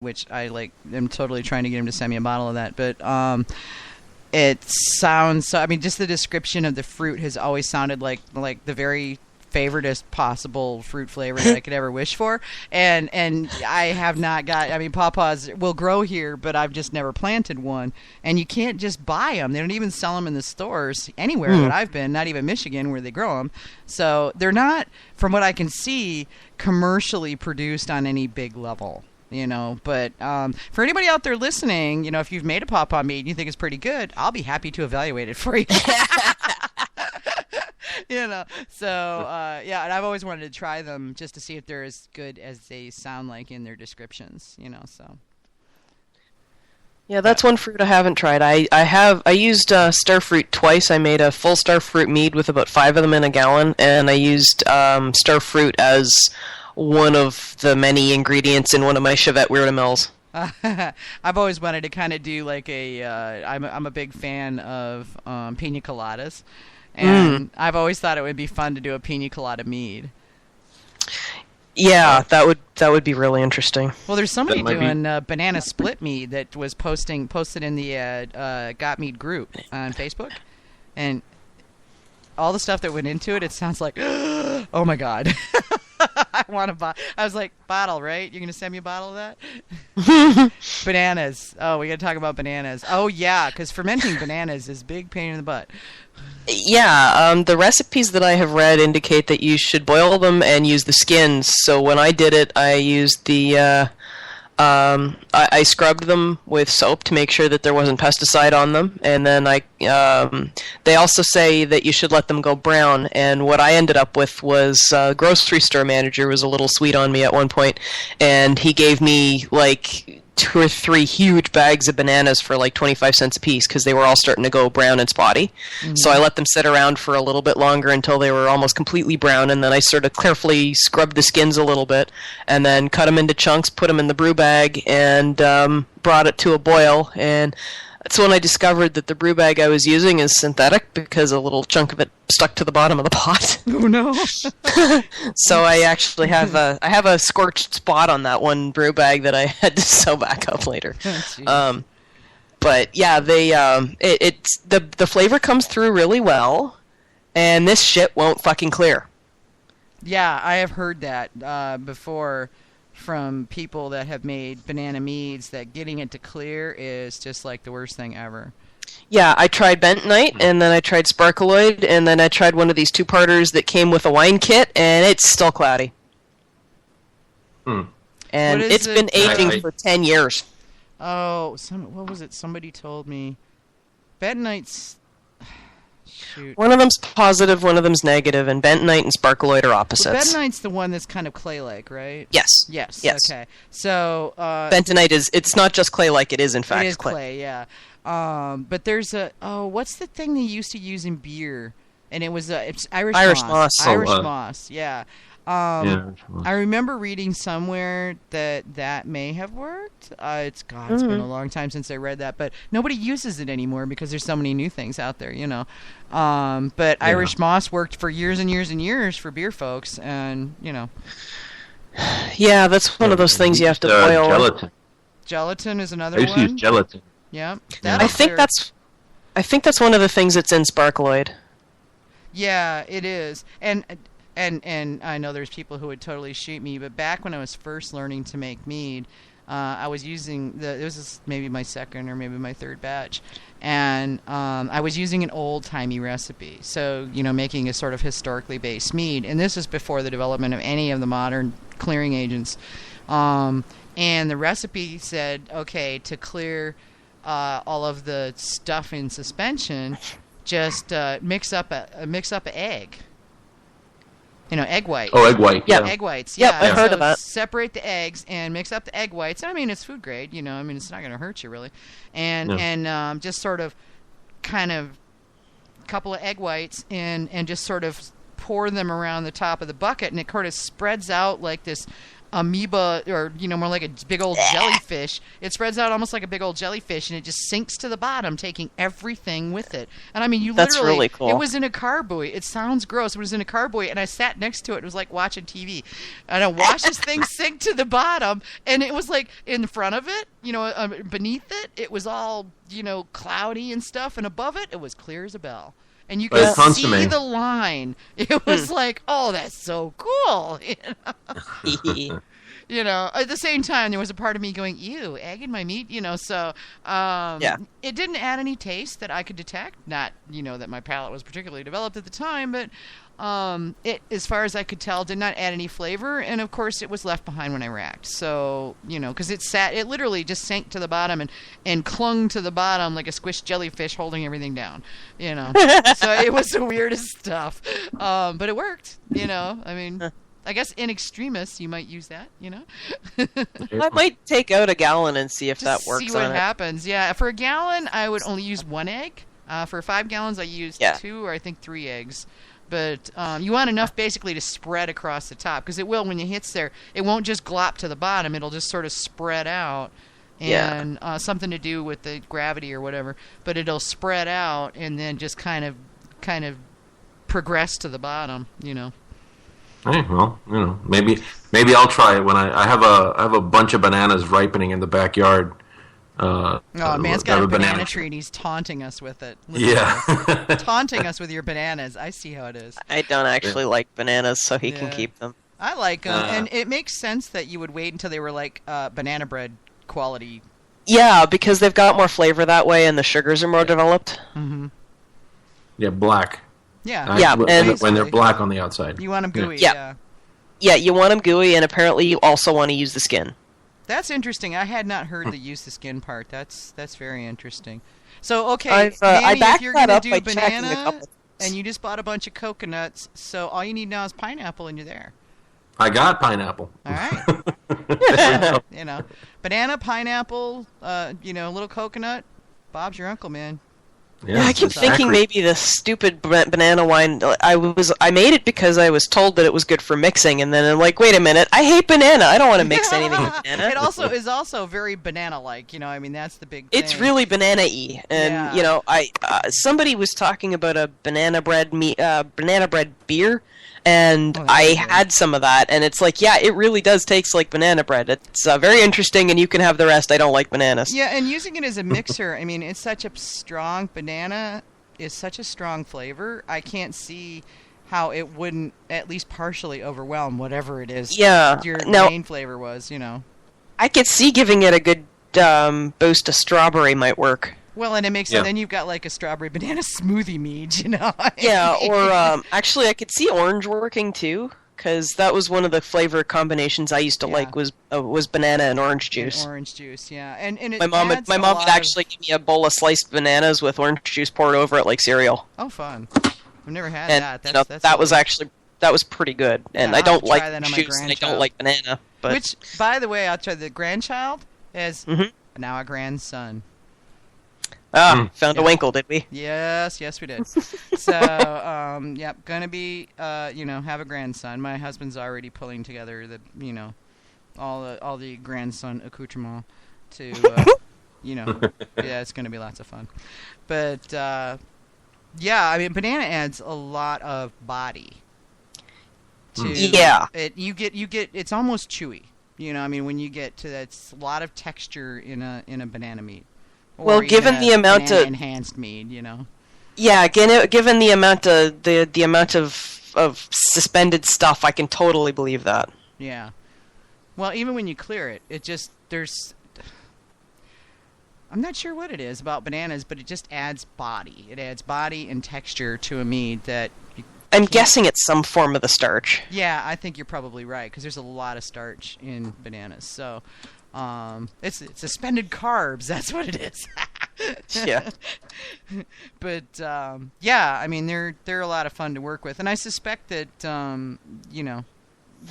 which I like. I'm totally trying to get him to send me a bottle of that. But it sounds so. I mean, just the description of the fruit has always sounded like the very favoritist possible fruit flavor that I could ever wish for, and I have not got. I mean, pawpaws will grow here, but I've just never planted one, and you can't just buy them. They don't even sell them in the stores anywhere that I've been, not even Michigan where they grow them. So they're not, from what I can see, commercially produced on any big level. But for anybody out there listening, if you've made a pawpaw mead and you think it's pretty good, I'll be happy to evaluate it for you. And I've always wanted to try them just to see if they're as good as they sound like in their descriptions, so. Yeah, that's one fruit I haven't tried. I used starfruit twice. I made a full starfruit mead with about 5 of them in a gallon, and I used starfruit as one of the many ingredients in one of my Chevette Weird-A-Mills. I've always wanted to kind of do like I'm a big fan of pina coladas. And I've always thought it would be fun to do a pina colada mead. Yeah, that would be really interesting. Well, there's somebody doing banana split mead that was posted in the Got Mead group on Facebook, and all the stuff that went into it. It sounds like, oh my god. I want to buy. I was like, bottle, right? You're gonna send me a bottle of that? Bananas. Oh, we gotta talk about bananas. Oh yeah, because fermenting bananas is big pain in the butt. Yeah, the recipes that I have read indicate that you should boil them and use the skins. So when I did it, I used the I scrubbed them with soap to make sure that there wasn't pesticide on them, and then they also say that you should let them go brown. And what I ended up with was grocery store manager was a little sweet on me at one point, and he gave me like 2 or 3 huge bags of bananas for like 25 cents a piece because they were all starting to go brown and spotty. Mm-hmm. So I let them sit around for a little bit longer until they were almost completely brown, and then I sort of carefully scrubbed the skins a little bit and then cut them into chunks, put them in the brew bag, and brought it to a boil. And that's when I discovered that the brew bag I was using is synthetic because a little chunk of it stuck to the bottom of the pot. Oh no! So I actually have a scorched spot on that one brew bag that I had to sew back up later. Oh, but yeah, the flavor comes through really well, and this shit won't fucking clear. Yeah, I have heard that before from people that have made banana meads, that getting it to clear is just like the worst thing ever. Yeah, I tried bentonite, and then I tried sparkleoid, and then I tried one of these 2-parters that came with a wine kit, and it's still cloudy. And it's been aging for 10 years. Oh, what was it? Somebody told me. Bentonite's... Shoot. One of them's positive, one of them's negative, and bentonite and sparkleoid are opposites. Well, bentonite's the one that's kind of clay-like, right? Yes. Yes. Okay. So bentonite it's not just clay-like; it is in fact it is clay. Yeah. But there's what's the thing they used to use in beer? And it was it's Irish moss. Irish moss. Yeah. I remember reading somewhere that may have worked. It's been a long time since I read that, but nobody uses it anymore because there's so many new things out there, But Irish moss worked for years and years and years for beer folks, and Yeah, that's one of those things you have to boil. Gelatin. Gelatin is another one. I used to use gelatin. Yeah. I think that's one of the things that's in sparkleoid. Yeah, it is, and I know there's people who would totally shoot me, but back when I was first learning to make mead, I was using this is maybe my second or maybe my third batch, and I was using an old-timey recipe, so making a sort of historically based mead, and this is before the development of any of the modern clearing agents, and the recipe said, okay, to clear all of the stuff in suspension, just mix up an egg. Egg white. Oh, egg white. Yeah, egg whites. Yeah, I've heard of that. Separate the eggs and mix up the egg whites. I mean, it's food grade. It's not going to hurt you really. And just sort of, kind of, couple of egg whites and just sort of pour them around the top of the bucket, and it sort of spreads out like this amoeba, or more like a big old jellyfish. It spreads out almost like a big old jellyfish, and it just sinks to the bottom, taking everything with it. And I mean, you That's literally, really cool. it was in a carboy. It sounds gross. It was in a carboy, and I sat next to it. It was like watching TV, and I watched this thing sink to the bottom, and it was like in front of it, beneath it, it was all cloudy and stuff, and above it, it was clear as a bell. And you could see the line. It was like, oh, that's so cool. At the same time, there was a part of me going, ew, egg in my meat, so it didn't add any taste that I could detect. Not, that my palate was particularly developed at the time, but it, as far as I could tell, did not add any flavor. And, of course, it was left behind when I racked. So, because it literally just sank to the bottom and clung to the bottom like a squished jellyfish holding everything down, So it was the weirdest stuff. But it worked, I mean... I guess in extremis you might use that, I might take out a gallon and see if that works. See what happens. Yeah, for a gallon I would only use 1 egg. For 5 gallons I used 2 or I think 3 eggs. But you want enough basically to spread across the top, because it will, when it hits there, it won't just glop to the bottom. It'll just sort of spread out. And something to do with the gravity or whatever. But it'll spread out and then just kind of progress to the bottom, Hey, well, maybe I'll try it when I have a bunch of bananas ripening in the backyard. Man's got a banana tree and he's taunting us with it. Yeah. Taunting us with your bananas. I see how it is. I don't actually like bananas, so he can keep them. I like them, and it makes sense that you would wait until they were like banana bread quality. Yeah, because they've got more flavor that way, and the sugars are more developed. Mm-hmm. Yeah, black. Yeah. And when they're black on the outside. You want them gooey, Yeah, you want them gooey, and apparently you also want to use the skin. That's interesting. I had not heard the use the skin part. That's very interesting. So, okay, Manny, if you're going to do banana, and you just bought a bunch of coconuts, so all you need now is pineapple, and you're there. I got pineapple. All right. Banana, pineapple, little coconut. Bob's your uncle, man. Yeah, I keep thinking maybe the stupid banana wine. I made it because I was told that it was good for mixing, and then I'm like, wait a minute, I hate banana. I don't want to mix anything with banana. It is also very banana-like. That's the big thing. It's really banana-y, and somebody was talking about a banana bread beer. And I had some of that, and it's like, it really does taste like banana bread. It's very interesting, and you can have the rest. I don't like bananas. Yeah, and using it as a mixer, I mean, it's such a strong banana is such a strong flavor. I can't see how it wouldn't at least partially overwhelm whatever it is. Yeah, your main flavor was. I could see giving it a good boost of strawberry might work. Well, and it makes it. Then you've got like a strawberry banana smoothie mead, Yeah, or actually, I could see orange working too, because that was one of the flavor combinations I used to like was banana and orange juice. And orange juice, yeah, and it my mom would actually give me a bowl of sliced bananas with orange juice poured over it like cereal. Oh, fun! I've never had that. That was pretty good, and I don't like juice, and I don't like banana. But which, by the way, I'll try the grandchild is now a grandson. Found a winkle, did we? Yes, we did. So, gonna be, have a grandson. My husband's already pulling together the, all the grandson accoutrement to, it's gonna be lots of fun. But, I mean, banana adds a lot of body to you get it's almost chewy. I mean, when you get to that, it's a lot of texture in a banana meat. Well, given the amount of enhanced mead, Yeah, given the amount of the amount of suspended stuff, I can totally believe that. Yeah. Well, even when you clear it, I'm not sure what it is about bananas, but it just adds body. It adds body and texture to a mead that I'm guessing it's some form of the starch. Yeah, I think you're probably right, because there's a lot of starch in bananas. So, it's suspended carbs. That's what it is. Yeah. But I mean, they're a lot of fun to work with, and I suspect that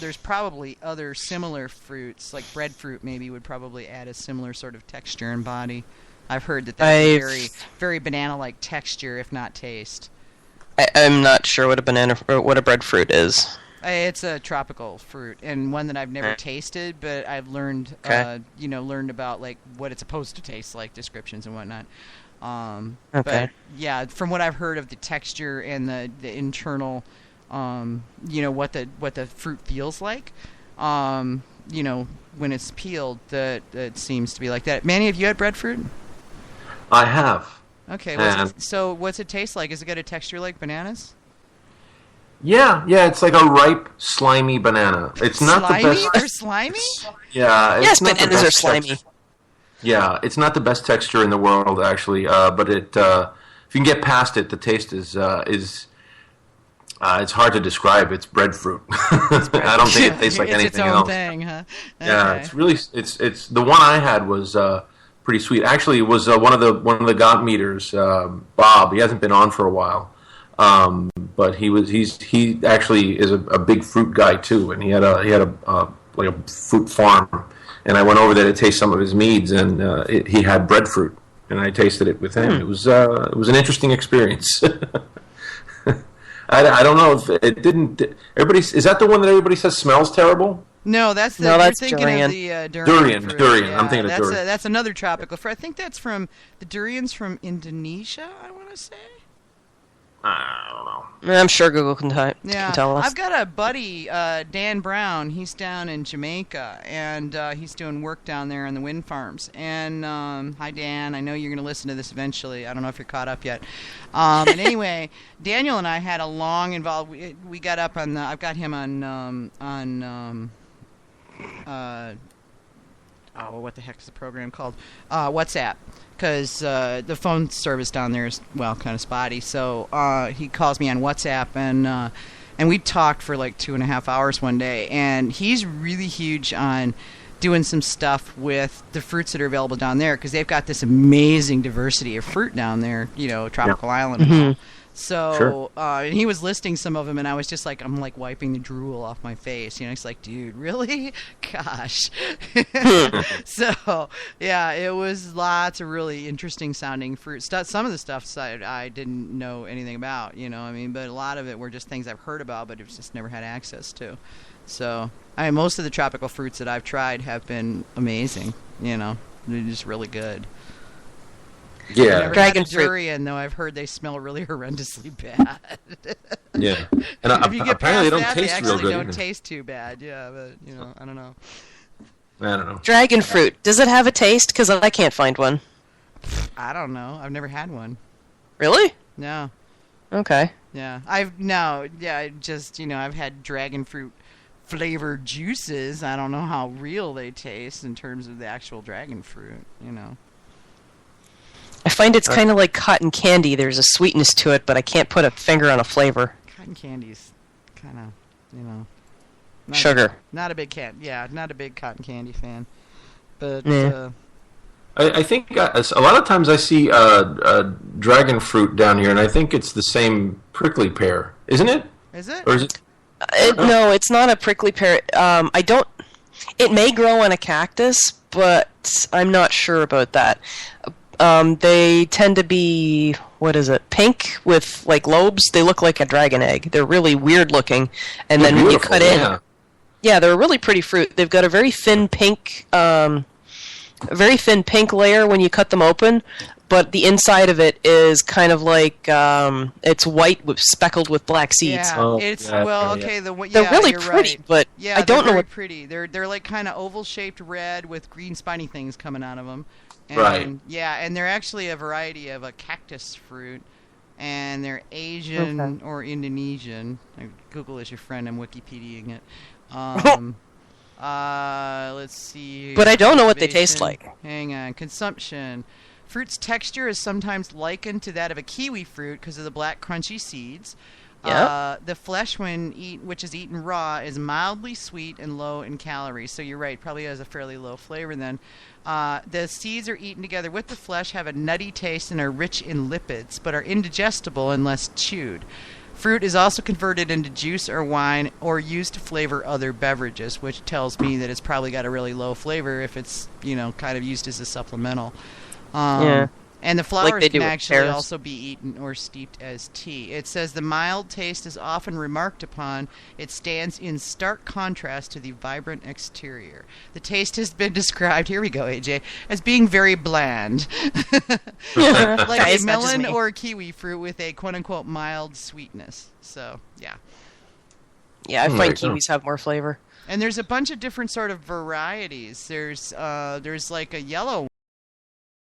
there's probably other similar fruits, like breadfruit maybe would probably add a similar sort of texture and body. I've heard that's a very, very banana-like texture, if not taste. I'm not sure what a breadfruit is. It's a tropical fruit and one that I've never tasted, but I've learned, learned about like what it's supposed to taste like, descriptions and whatnot. But yeah, from what I've heard of the texture and the internal, what the fruit feels like, when it's peeled, that it seems to be like that. Manny, have you had breadfruit? I have. Okay, what's it taste like? Is it got a texture like bananas? Yeah, it's like a ripe, slimy banana. It's not slimy? the best. They're slimy? Yeah. Yes, bananas are slimy. Yeah, it's not the best texture in the world, actually. But if you can get past it, the taste is it's hard to describe. It's breadfruit. I don't think it tastes like anything else. It's its own thing, huh? Okay. Yeah, it's really it's the one I had was pretty sweet. Actually, it was one of the Gaunt meeters, Bob. He hasn't been on for a while. But he actually is a big fruit guy too, and he had a fruit farm, and I went over there to taste some of his meads, and he had breadfruit, and I tasted it with him. It was an interesting experience. I don't know if it didn't. Is that the one that everybody says smells terrible? No, that's you're thinking durian. of the durian. Durian. Yeah, I'm thinking of durian. That's another tropical fruit. I think that's from the durian's from Indonesia, I want to say. I don't know. I'm sure Google can tell us. I've got a buddy, Dan Brown. He's down in Jamaica, and he's doing work down there on the wind farms. And hi, Dan. I know you're going to listen to this eventually. I don't know if you're caught up yet. And anyway, Daniel and I had a long involved. We got up on the. I've got him on what the heck is the program called? WhatsApp. Because the phone service down there is, kind of spotty. So he calls me on WhatsApp, and we talked for like 2.5 hours one day. And he's really huge on doing some stuff with the fruits that are available down there, because they've got this amazing diversity of fruit down there, tropical island. Mm-hmm. So Sure. And he was listing some of them, and I was just like, I'm like wiping the drool off my face. He's like, dude, really? Gosh. So yeah, it was lots of really interesting sounding fruit stuff. Some of the stuff I didn't know anything about, but a lot of it were just things I've heard about, but it's just never had access to. So most of the tropical fruits that I've tried have been amazing. They're just really good. Yeah, I've dragon had durian, though I've heard they smell really horrendously bad. Yeah, and if you get apparently they don't that, taste they real actually good. don't either. taste too bad. Yeah, but I don't know. I don't know. Dragon fruit. Does it have a taste? Because I can't find one. I don't know. I've never had one. Really? No. Okay. Yeah, just I've had dragon fruit flavored juices. I don't know how real they taste in terms of the actual dragon fruit. I find it's kind of like cotton candy. There's a sweetness to it, but I can't put a finger on a flavor. Cotton candy's kind of, Sugar. Not a big cotton candy fan. But I think a lot of times I see dragon fruit down here, and I think it's the same prickly pear, isn't it? Is it? Or is it? No, it's not a prickly pear. It may grow on a cactus, but I'm not sure about that. They tend to be, pink with like lobes. They look like a dragon egg. They're really weird looking. And then when you cut in, they're a really pretty fruit. They've got a very thin pink layer when you cut them open, but the inside of it is kind of like it's white speckled with black seeds. Yeah, They're really pretty, right. but yeah, I don't know what. Pretty. They're like kind of oval shaped red with green spiny things coming out of them. And, right. Yeah, and they're actually a variety of a cactus fruit, and they're Asian or Indonesian. Google is your friend. I'm Wikipediaing it. Let's see. But I don't know what they taste like. Hang on. Consumption. Fruit's texture is sometimes likened to that of a kiwi fruit because of the black crunchy seeds. Yeah. The flesh, which is eaten raw, is mildly sweet and low in calories. So you're right, probably has a fairly low flavor then. The seeds are eaten together with the flesh, have a nutty taste, and are rich in lipids, but are indigestible unless chewed. Fruit is also converted into juice or wine or used to flavor other beverages, which tells me that it's probably got a really low flavor if it's, kind of used as a supplemental. Yeah. And the flowers they can do with actually pears. also be eaten or steeped as tea. It says the mild taste is often remarked upon. It stands in stark contrast to the vibrant exterior. The taste has been described, here we go, AJ, as being very bland. Like a It's not just melon me. or kiwi fruit with a quote-unquote mild sweetness. So, yeah. Yeah, I There find you go. kiwis have more flavor. And there's a bunch of different sort of varieties. There's like a yellow